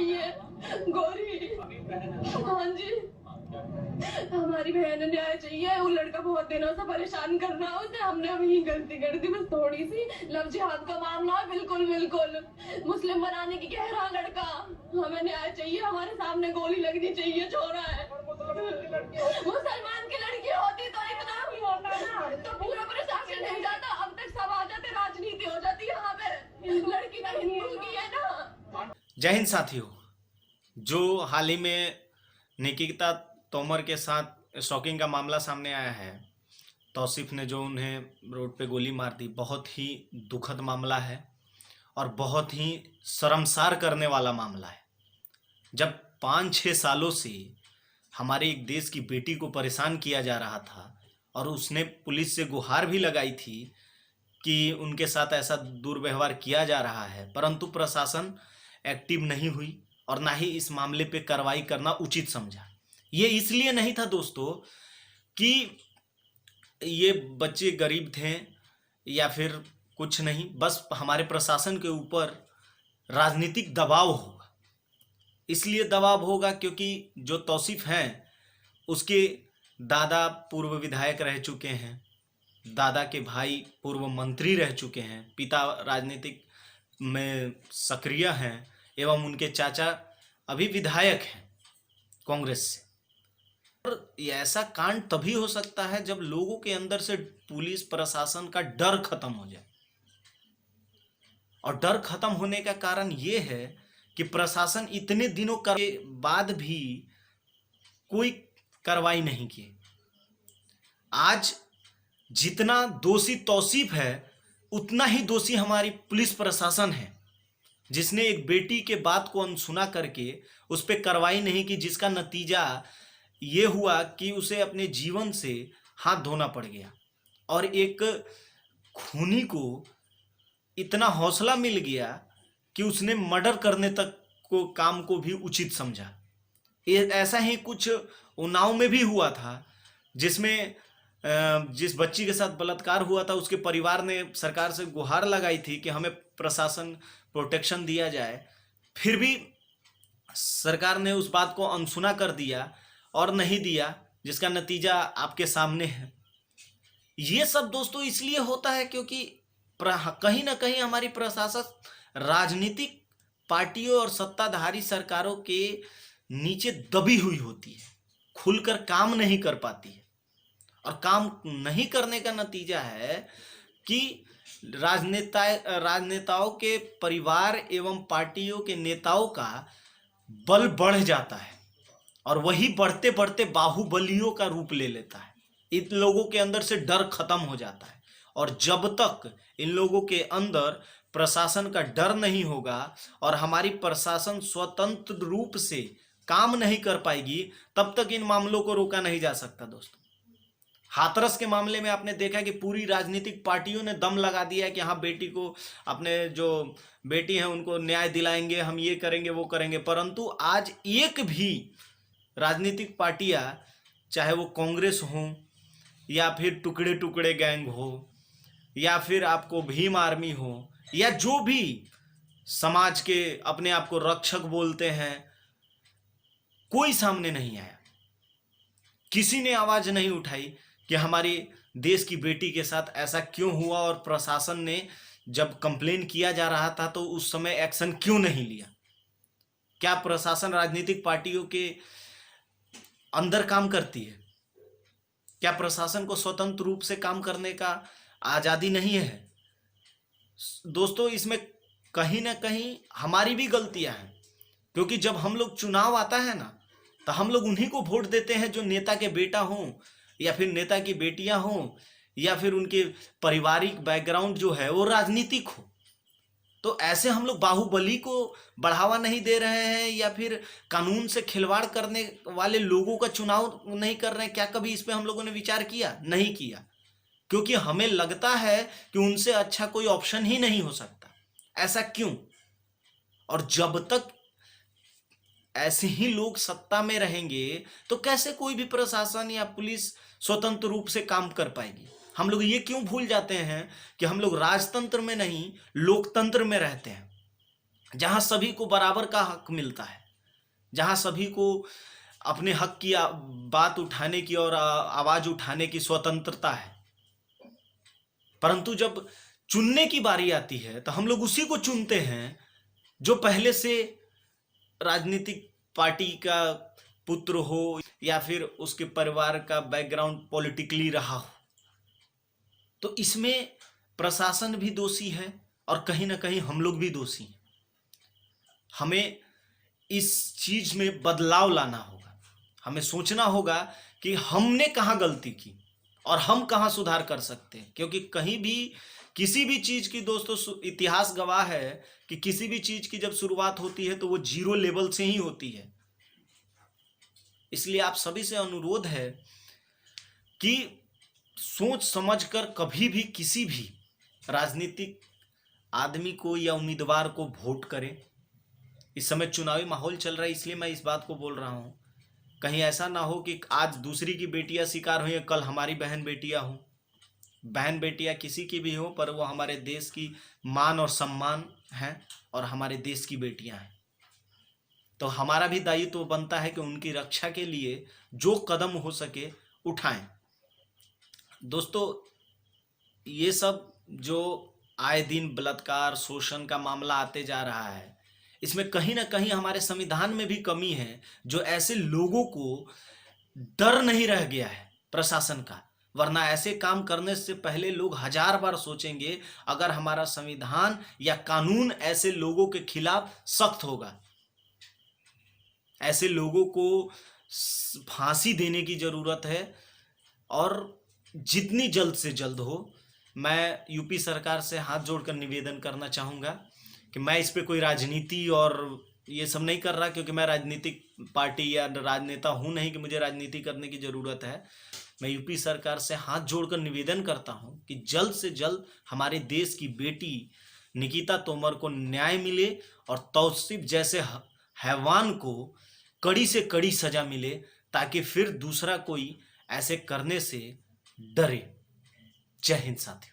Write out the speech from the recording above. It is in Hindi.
चाहिए गोरी। हाँ जी, हमारी बहन न्याय चाहिए। वो लड़का बहुत दिनों से परेशान कर रहा है उसे, हमने अभी ही गलती कर दी बस थोड़ी सी। लव जिहाद का मामला, बिल्कुल बिल्कुल मुस्लिम बनाने की कह रहा लड़का। हमें न्याय चाहिए, हमारे सामने गोली लगनी चाहिए। छोरा है, मुसलमान की लड़की होती तो इतना तो पूरा प्रशासन नहीं जाता। अब तक सब आ जाते, राजनीति हो जाती यहाँ पे। लड़की तो हिंदू की है ना। जय हिंद साथियों। जो हाल ही में निकिता तोमर के साथ स्टॉकिंग का मामला सामने आया है, तौसीफ ने जो उन्हें रोड पे गोली मार दी, बहुत ही दुखद मामला है और बहुत ही शर्मसार करने वाला मामला है। जब 5-6 सालों से हमारे एक देश की बेटी को परेशान किया जा रहा था और उसने पुलिस से गुहार भी लगाई थी कि उनके साथ ऐसा दुर्व्यवहार किया जा रहा है, परंतु प्रशासन एक्टिव नहीं हुई और ना ही इस मामले पे कार्रवाई करना उचित समझा। ये इसलिए नहीं था दोस्तों कि ये बच्चे गरीब थे या फिर कुछ नहीं, बस हमारे प्रशासन के ऊपर राजनीतिक दबाव होगा। इसलिए दबाव होगा क्योंकि जो तौसीफ हैं उसके दादा पूर्व विधायक रह चुके हैं, दादा के भाई पूर्व मंत्री रह चुके हैं, पिता राजनीतिक में सक्रिय हैं एवं उनके चाचा अभी विधायक हैं कांग्रेस से। और ये ऐसा कांड तभी हो सकता है जब लोगों के अंदर से पुलिस प्रशासन का डर खत्म हो जाए। और डर खत्म होने का कारण ये है कि प्रशासन इतने दिनों के बाद भी कोई कार्रवाई नहीं की। आज जितना दोषी तौसीफ है उतना ही दोषी हमारी पुलिस प्रशासन है, जिसने एक बेटी के बात को अनसुना करके उस पर कार्रवाई नहीं की, जिसका नतीजा ये हुआ कि उसे अपने जीवन से हाथ धोना पड़ गया और एक खूनी को इतना हौसला मिल गया कि उसने मर्डर करने तक को काम को भी उचित समझा। ऐसा ही कुछ उन्नाव में भी हुआ था, जिसमें जिस बच्ची के साथ बलात्कार हुआ था उसके परिवार ने सरकार से गुहार लगाई थी कि हमें प्रशासन प्रोटेक्शन दिया जाए, फिर भी सरकार ने उस बात को अनसुना कर दिया और नहीं दिया, जिसका नतीजा आपके सामने है। ये सब दोस्तों इसलिए होता है क्योंकि कहीं ना कहीं हमारी प्रशासन राजनीतिक पार्टियों और सत्ताधारी सरकारों के नीचे दबी हुई होती है, खुलकर काम नहीं कर पाती है। और काम नहीं करने का नतीजा है कि राजनेताओं के परिवार एवं पार्टियों के नेताओं का बल बढ़ जाता है और वही बढ़ते बढ़ते बाहुबलियों का रूप ले लेता है। इन लोगों के अंदर से डर खत्म हो जाता है और जब तक इन लोगों के अंदर प्रशासन का डर नहीं होगा और हमारी प्रशासन स्वतंत्र रूप से काम नहीं कर पाएगी, तब तक इन मामलों को रोका नहीं जा सकता। दोस्तों, हाथरस के मामले में आपने देखा कि पूरी राजनीतिक पार्टियों ने दम लगा दिया है कि हाँ, बेटी को, अपने जो बेटी हैं उनको न्याय दिलाएंगे, हम ये करेंगे वो करेंगे, परंतु आज एक भी राजनीतिक पार्टियां, चाहे वो कांग्रेस हो या फिर टुकड़े टुकड़े गैंग हो या फिर आपको भीम आर्मी हो या जो भी समाज के अपने आप को रक्षक बोलते हैं, कोई सामने नहीं आया। किसी ने आवाज नहीं उठाई कि हमारी देश की बेटी के साथ ऐसा क्यों हुआ और प्रशासन ने जब कंप्लेन किया जा रहा था तो उस समय एक्शन क्यों नहीं लिया। क्या प्रशासन राजनीतिक पार्टियों के अंदर काम करती है? क्या प्रशासन को स्वतंत्र रूप से काम करने का आज़ादी नहीं है? दोस्तों, इसमें कहीं ना कहीं हमारी भी गलतियां हैं, क्योंकि जब हम लोग चुनाव आता है ना, तो हम लोग उन्हीं को वोट देते हैं जो नेता के बेटा हों या फिर नेता की बेटियां हों या फिर उनके पारिवारिक बैकग्राउंड जो है वो राजनीतिक हो। तो ऐसे हम लोग बाहुबली को बढ़ावा नहीं दे रहे हैं या फिर कानून से खिलवाड़ करने वाले लोगों का चुनाव नहीं कर रहे हैं। क्या कभी इस पे हम लोगों ने विचार किया? नहीं किया, क्योंकि हमें लगता है कि उनसे अच्छा कोई ऑप्शन ही नहीं हो सकता। ऐसा क्यों? और जब तक ऐसे ही लोग सत्ता में रहेंगे तो कैसे कोई भी प्रशासन या पुलिस स्वतंत्र रूप से काम कर पाएगी? हम लोग ये क्यों भूल जाते हैं कि हम लोग राजतंत्र में नहीं लोकतंत्र में रहते हैं। जहां सभी को बराबर का हक मिलता है, जहां सभी को अपने हक की बात उठाने की और आवाज उठाने की स्वतंत्रता है। परंतु जब चुनने की बारी आती है तो हम लोग उसी को चुनते हैं जो पहले से राजनीतिक पार्टी का पुत्र हो या फिर उसके परिवार का बैकग्राउंड पॉलिटिकली रहा हो। तो इसमें प्रशासन भी दोषी है और कहीं ना कहीं हम लोग भी दोषी हैं। हमें इस चीज में बदलाव लाना होगा, हमें सोचना होगा कि हमने कहाँ गलती की और हम कहाँ सुधार कर सकते हैं। क्योंकि कहीं भी किसी भी चीज की दोस्तों इतिहास गवाह है कि किसी भी चीज की जब शुरुआत होती है तो वो जीरो लेवल से ही होती है। इसलिए आप सभी से अनुरोध है कि सोच समझकर कभी भी किसी भी राजनीतिक आदमी को या उम्मीदवार को वोट करें। इस समय चुनावी माहौल चल रहा है, इसलिए मैं इस बात को बोल रहा हूं। कहीं ऐसा ना हो कि आज दूसरी की बेटियां शिकार हुई, कल हमारी बहन बेटियां हों। बहन बेटियां किसी की भी हो, पर वो हमारे देश की मान और सम्मान है और हमारे देश की बेटियां हैं। तो हमारा भी दायित्व तो बनता है कि उनकी रक्षा के लिए जो कदम हो सके उठाएं। दोस्तों, ये सब जो आए दिन बलात्कार शोषण का मामला आते जा रहा है, इसमें कहीं ना कहीं हमारे संविधान में भी कमी है, जो ऐसे लोगों को डर नहीं रह गया है प्रशासन का। वरना ऐसे काम करने से पहले लोग 1000 बार सोचेंगे अगर हमारा संविधान या कानून ऐसे लोगों के खिलाफ सख्त होगा। ऐसे लोगों को फांसी देने की जरूरत है और जितनी जल्द से जल्द हो। मैं यूपी सरकार से हाथ जोड़कर निवेदन करना चाहूँगा कि मैं इस पे कोई राजनीति और ये सब नहीं कर रहा, क्योंकि मैं राजनीतिक पार्टी या राजनेता हूँ नहीं कि मुझे राजनीति करने की ज़रूरत है। मैं यूपी सरकार से हाथ जोड़कर निवेदन करता हूँ कि जल्द से जल्द हमारे देश की बेटी निकिता तोमर को न्याय मिले और तौसीफ जैसे हैवान को कड़ी से कड़ी सजा मिले, ताकि फिर दूसरा कोई ऐसे करने से डरे। जय हिंद साथियों।